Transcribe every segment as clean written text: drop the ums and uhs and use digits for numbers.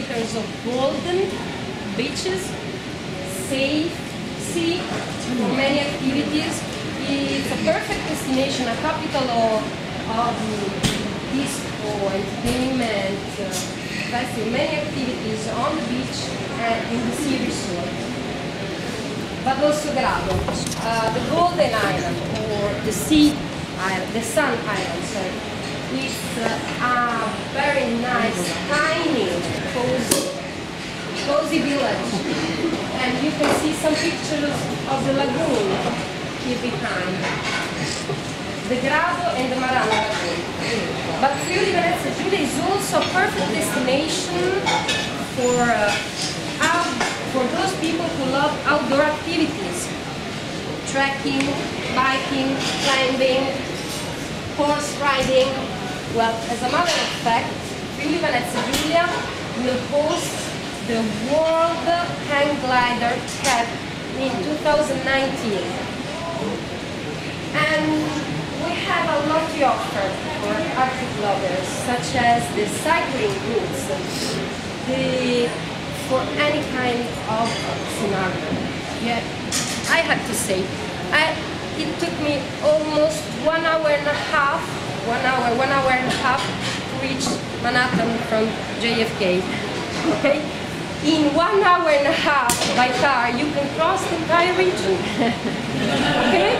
kilometers of golden beaches, safe sea for many activities. It's a perfect destination, a capital of disco, entertainment, festival, many activities on the beach and in the sea resort. But also Grado, the Golden Island or the Sea Island, the Sun Island, sorry. It's a very nice, tiny, cozy village, and you can see some pictures of the lagoon here behind. The Grado and the Marano Lagoon. But Friuli Venezia Giulia is also a perfect destination for those people who love outdoor activities. Trekking, biking, climbing, horse riding. Well, as a matter of fact, Friuli Venezia Giulia will host the World Hang Glider Cup in 2019. And we have a lot to offer for Arctic lovers, such as the cycling routes, for any kind of scenario. Yeah, I have to say, it took me almost 1 hour and a half, to reach Manhattan from JFK. Okay? In 1 hour and a half by car, you can cross the entire region. Okay?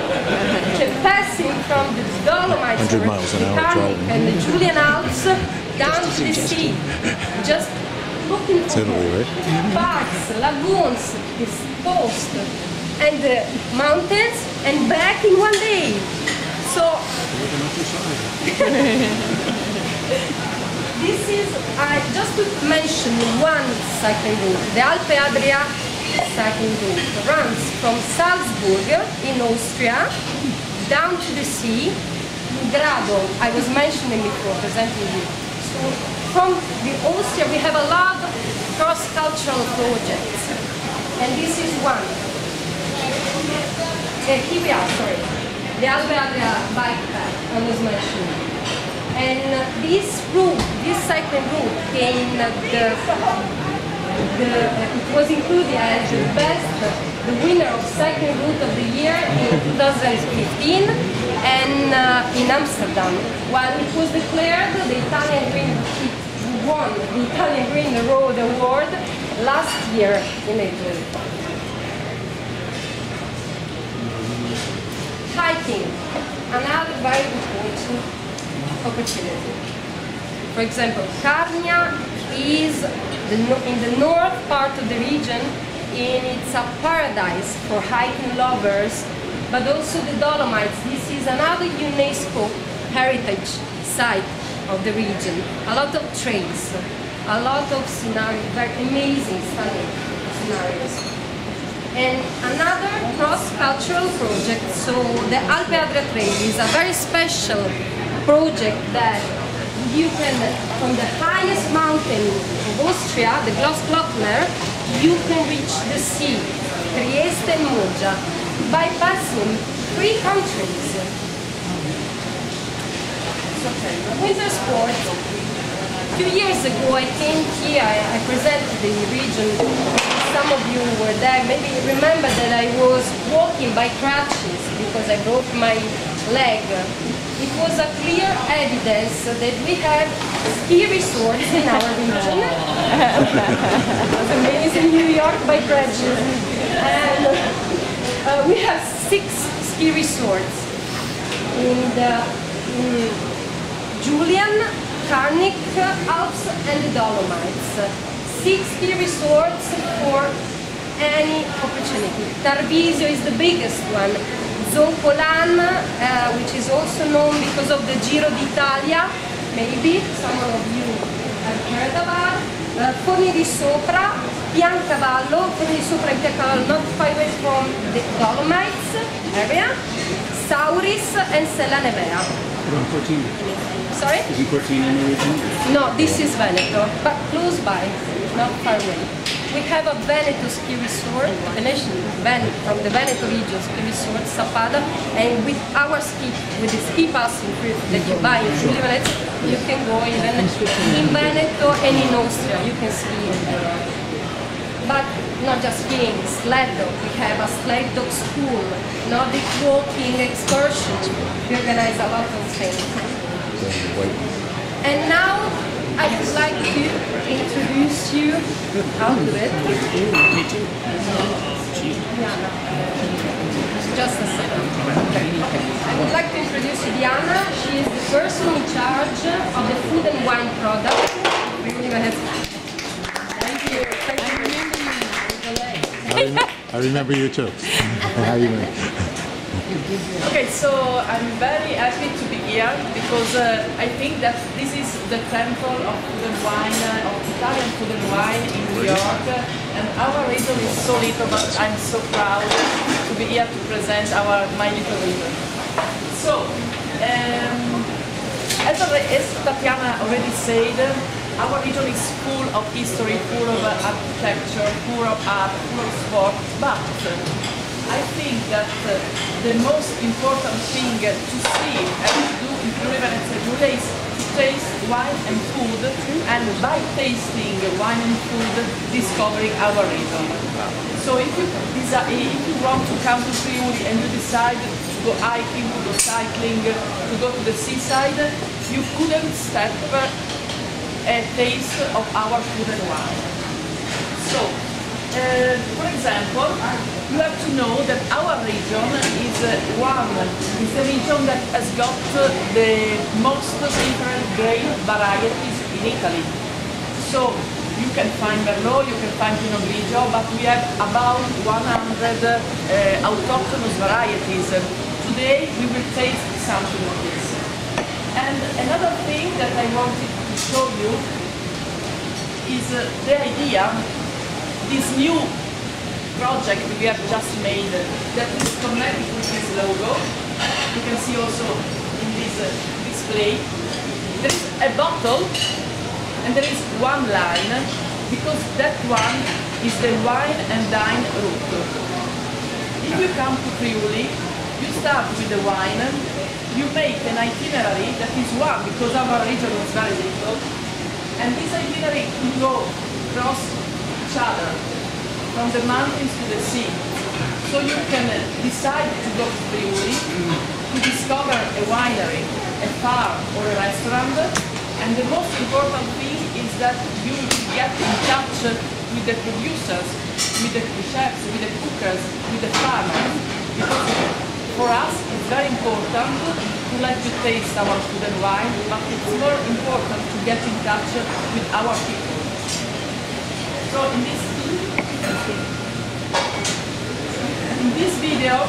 Passing from the Dolomites, 100 miles an hour driving, and the Julian Alps down to the sea. Just looking for parks, lagoons, this coast, and the mountains, and back in 1 day. So this is, just to mention one cycling route, the Alpe Adria cycling route runs from Salzburg in Austria down to the sea, Grado, I was mentioning before, presenting you. So from the Austria we have a lot of cross-cultural projects, and this is one. Here we are, sorry, the Alpe Adria bike path I was mentioning. And this route, this cycling route, it was included as the winner of cycling route of the year in 2015, and in Amsterdam. While it was declared, the Italian Green, it won the Italian Green Road Award last year in Italy. Hiking, another very important opportunity. For example, Carnia is in the north part of the region, and it's a paradise for hiking lovers, but also the Dolomites. This is another UNESCO heritage site of the region. A lot of trails, a lot of scenarios, very amazing, stunning scenarios. And another cross-cultural project, so the Alpe Adria Trail is a very special project that you can, from the highest mountain of Austria, the Grossglockner, you can reach the sea, Trieste and Moggia, bypassing 3 countries. Winter sports. A few years ago I came here, I presented the region. Some of you were there, maybe remember that I was walking by crutches because I broke my leg. It was a clear evidence that we have ski resorts in our region. It was amazing, New York by crutches. And we have 6 ski resorts in the Julian, Carnic, Alps and the Dolomites. 6 ski resorts for any opportunity. Tarvisio is the biggest one. Zoncolan, which is also known because of the Giro d'Italia, maybe some of you have heard about. Forni di Sopra, Piancavallo, Forni di Sopra and Piancavallo, not far away from the Dolomites area, Sauris and Sella Nevea. From Cortina. Sorry? Isn't Cortina in the region? No, this is Veneto, but close by, not far away. We have a Veneto ski resort, from the Veneto region ski resort, Sappada, and with our with the ski pass that you buy in Friuli, you can go even in Veneto and in Austria, you can ski. But not just skiing, sled dog. We have a sled dog school, Nordic walking excursion. We organize a lot of things. And now I would like to introduce you. I'll do it. Me too. Diana. Just a second. I would like to introduce you Diana. She is the person in charge of the food and wine product. Thank you. Thank you. I remember you too. How you doing? Okay, so I'm very happy to be here because I think that this is the temple of food and wine, of Italian food and wine in New York, and our region is so little, but I'm so proud to be here to present my little region. So, as Tatiana already said, our region is full of history, full of architecture, full of art, full of sport, but I think that the most important thing to see and to do in Friuli Venezia Giulia is to taste wine and food, and by tasting wine and food, discovering our region. So if you want to come to Friuli and you decide to go hiking, to go cycling, to go to the seaside, you couldn't step a taste of our food and wine. So, for example, you have to know that our region is the region that has got the most different grape varieties in Italy. So, you can find Merlot, you can find Pinot Grigio, but we have about 100 autochthonous varieties. Today, we will taste something of this. And another thing that I wanted to show you is the idea, this new project we have just made that is connected with this logo. You can see also in this display. There is a bottle and there is one line, because that one is the wine and dine route. If you come to Friuli, you start with the wine, you make an itinerary that is one, because our region is very little, and this itinerary can go across each other, from the mountains to the sea. So you can decide to go to Friuli, to discover a winery, a farm or a restaurant, and the most important thing is that you get in touch with the producers, with the chefs, with the cookers, with the farmers, because for us, it's very important to let you taste our food and wine, but it's more important to get in touch with our people. So in this video,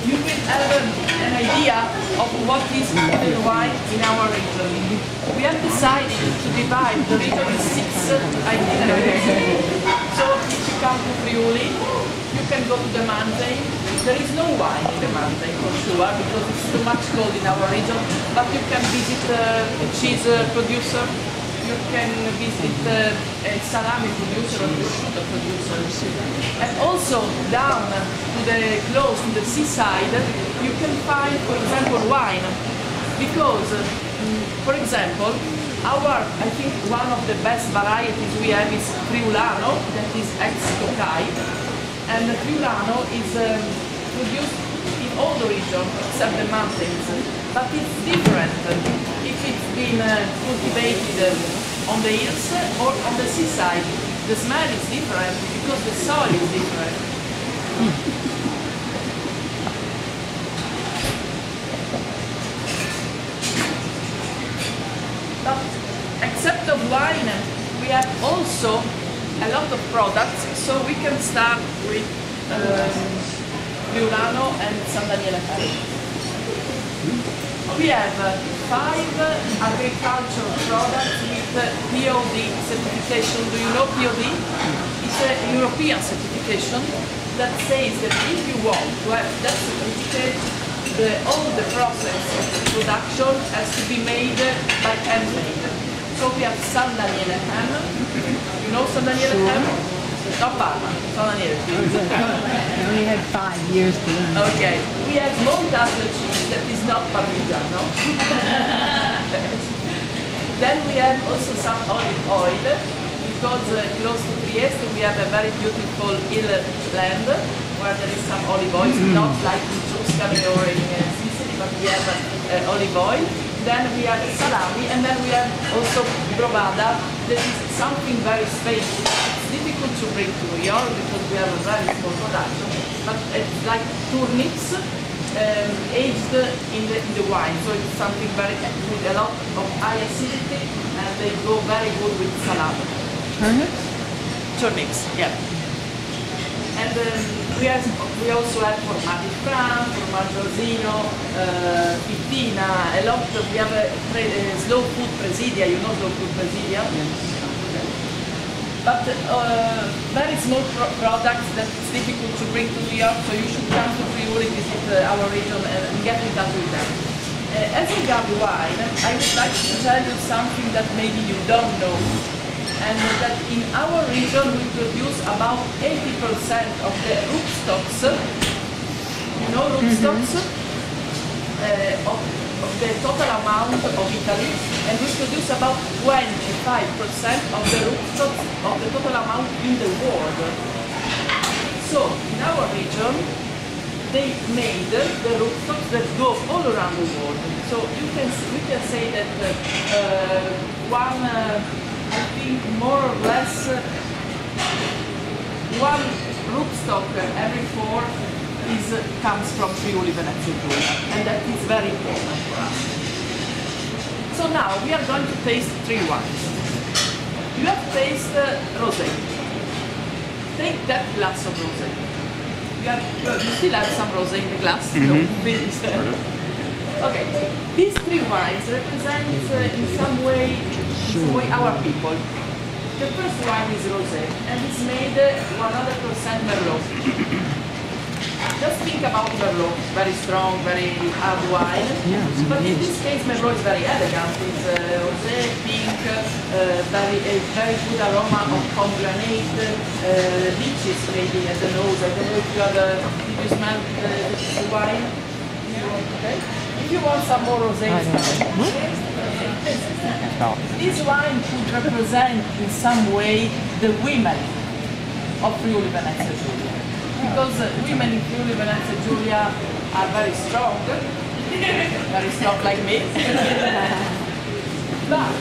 you will have an idea of what is food and wine in our region. We have decided to divide the region in 6 itineraries. So if you come to Friuli, you can go to the mountain. There is no wine in the mountain for sure, because it's too much cold in our region, but you can visit a cheese producer, you can visit a salami producer or prosciutto producer. And also down to the close to the seaside, you can find, for example, wine, because, for example, I think one of the best varieties we have is Friulano, that is ex-Tokai, and Friulano is produced in all the region except the mountains, but it's different if it's been cultivated on the hills or on the seaside. The smell is different because the soil is different. But except of wine, we have also a lot of products, so we can start with Friulano and San Daniele Ferro. We have 5 agricultural products with POD certification. Do you know POD? It's a European certification that says that if you want to have that certificate, all the process of the production has to be made by handmade. So we have San Daniele ham. You know San Daniele ham? Not Parma, San Daniele. I only had 5 years to learn. Okay. We have Montalto cheese that is not Parmigiano. Then we have also some olive oil, because close to Trieste we have a very beautiful hill land where there is some olive oil, not like in Tuscany or in Sicily, but we have olive oil. Then we have salami, and then we have also brovada. That is something very special. It's difficult to bring to New York because we have a very small production, but it's like turnips aged in the wine. So it's something very with a lot of high acidity, and they go very good with salami. Turnips? Turnips, yeah. And we also have formaggi Fran, formaggio Rosino, pittina, a lot of, we have a slow food presidia, you know slow food presidia? Yes. But very small products that it's difficult to bring to New York, so you should come to Friuli, visit our region and get in touch with them. As regards wine, I would like to tell you something that maybe you don't know, and that in our region we produce about 80% of the rootstocks, you know rootstocks, of the total amount of Italy, and we produce about 25% of the rootstocks of the total amount in the world. So in our region, they made the rootstocks that go all around the world. So we can say that I think more or less one rootstock every 4 comes from Friuli Venezia Giulia, and that is very important for us. So now we are going to taste 3 wines. You have tasted rosé. Take that glass of rosé. You still have some rosé in the glass? No, finished. Okay, these 3 wines represent in some way our people. The first wine is rosé, and it's made 100% Merlot. Just think about Merlot, very strong, very hard wine. But in this case, Merlot is very elegant. It's rosé, pink, very good aroma of pomegranate, lychees maybe at the nose. I don't know if you have did you smell the wine? Okay. If you want some more rosé, this wine could represent in some way the women of Friuli Venezia Giulia. Because women in Friuli Venezia Giulia are very strong like me. But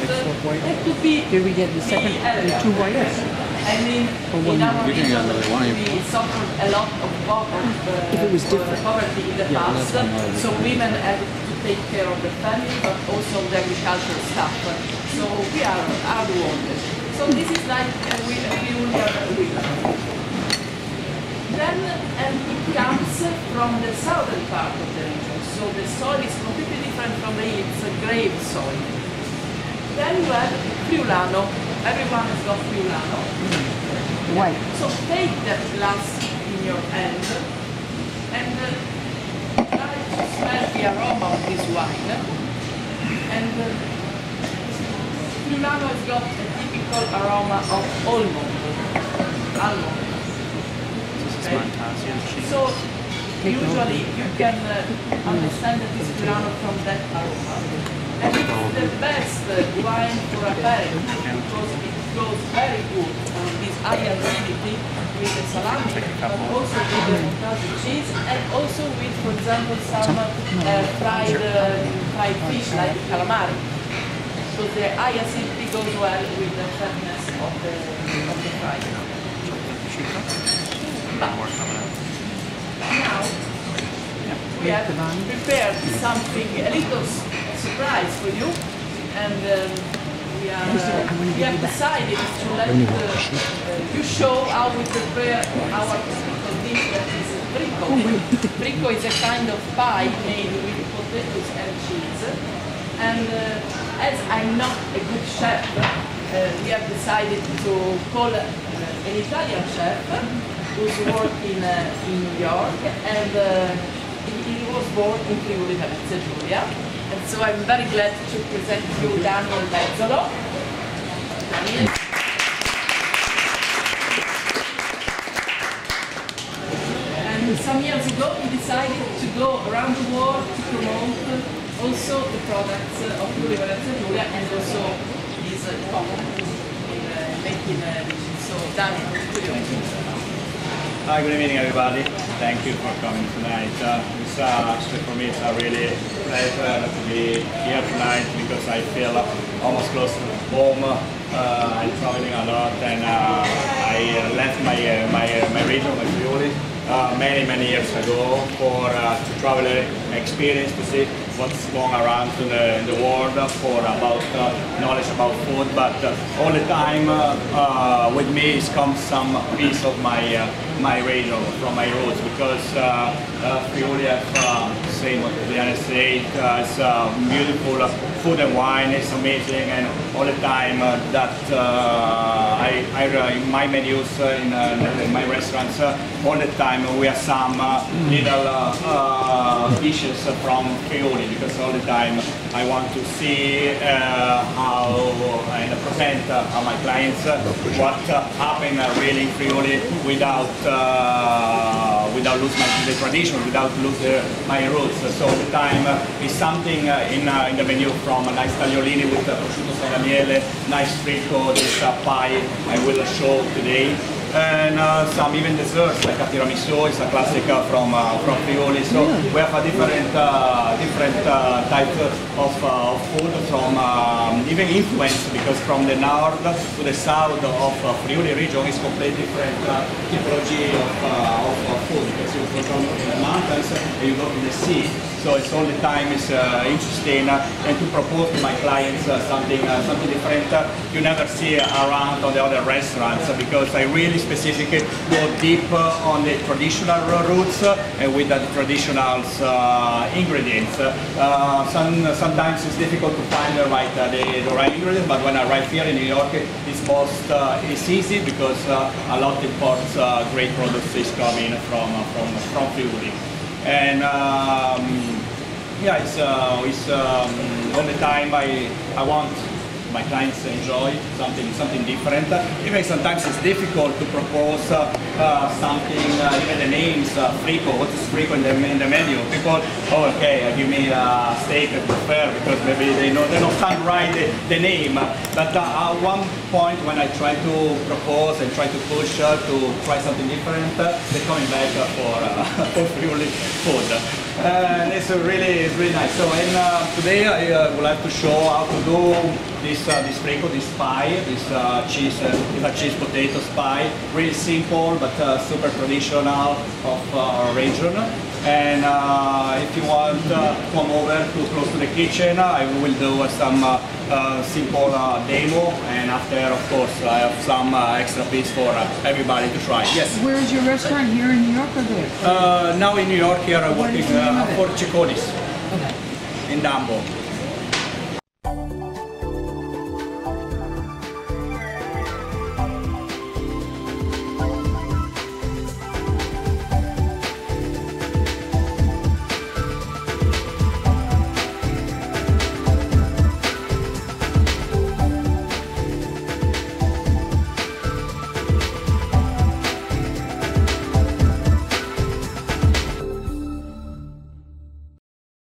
it could be Did we get the second, the 2 whites? I mean, in our region, we suffered a lot of poverty in the past, so women had to take care of the family, but also the agricultural stuff. So we are hard workers. So this is like a Friuli women. Then it comes from the southern part of the region, so the soil is completely different from the hill, it's a grave soil. Then you have Friulano, everyone has got Friulano. White. So take that glass in your hand and try to smell the aroma of this wine. And Friulano has got a typical aroma of almond. So usually you can understand that it's Friulano from that aroma. And it's the best wine for a aperitif because it goes very good on this high acidity with the salami, but also with the montage cheese, and also with, for example, some fried fish like calamari. So the high acidity goes well with the fatness of the fry. But now we have prepared something, a little surprise for you, and we have decided to let you show how we prepare our typical dish that is frico. Frico is a kind of pie made with potatoes and cheese, and as I'm not a good chef, we have decided to call an Italian chef who's working in New York, and he was born in Friuli Venezia Giulia, and so I'm very glad to present you Daniel Mezzolo. Daniel. And some years ago he decided to go around the world to promote also the products of Friuli Venezia Giulia and also his company in making region. So Daniel, to you. Hi, good evening everybody. Thank you for coming tonight. Actually for me it's a really pleasure to be here tonight because I feel almost close to home. I'm traveling a lot and I left my region, my Friuli, many years ago for to travel experience to see what's going around in the world for about knowledge about food, but all the time with me comes some piece of my region, from my roots, because Friuli, same what Diana said, it's beautiful food and wine, it's amazing, and all the time that in my menus, in my restaurants, all the time we have some little dishes from Friuli, because all the time I want to see how and present my clients what happened really in Friuli without lose the tradition, without lose my roots. So all the time is something in the menu from nice tagliolini with prosciutto San nice frico, this pie I will show today. And some even desserts like a tiramisu is a classic from Friuli. So we have a different type of food from even influence, because from the north to the south of Friuli region is completely different typology of food, because you go from the mountains and you go to the sea. So it's all the time is interesting and to propose to my clients something different you never see around on the other restaurants, because I really specifically go deep on the traditional roots and with the traditional ingredients. Sometimes it's difficult to find the right ingredients, but when I arrive here in New York, it's easy because a lot of imports great products is coming from Friuli. And yeah, it's all the time I want my clients to enjoy something different. Even sometimes it's difficult to propose something, even the names, frico, what is frico in the menu. People, oh okay, give me a steak I prefer, because maybe they don't stand right the name. But at one point when I try to propose and try to push to try something different, they're coming back for Friuli food. And it's really nice. So today I would like to show how to do this frico, this pie, this cheese potato pie. Really simple but super traditional of our region. And if you want to come over too close to the kitchen, I will do some simple demo, and after, of course, I have some extra piece for everybody to try. Yes. Where is your restaurant? Here in New York or there? Now in New York, here I'm working What is the name of it? for Ciccolis Okay. in Dumbo.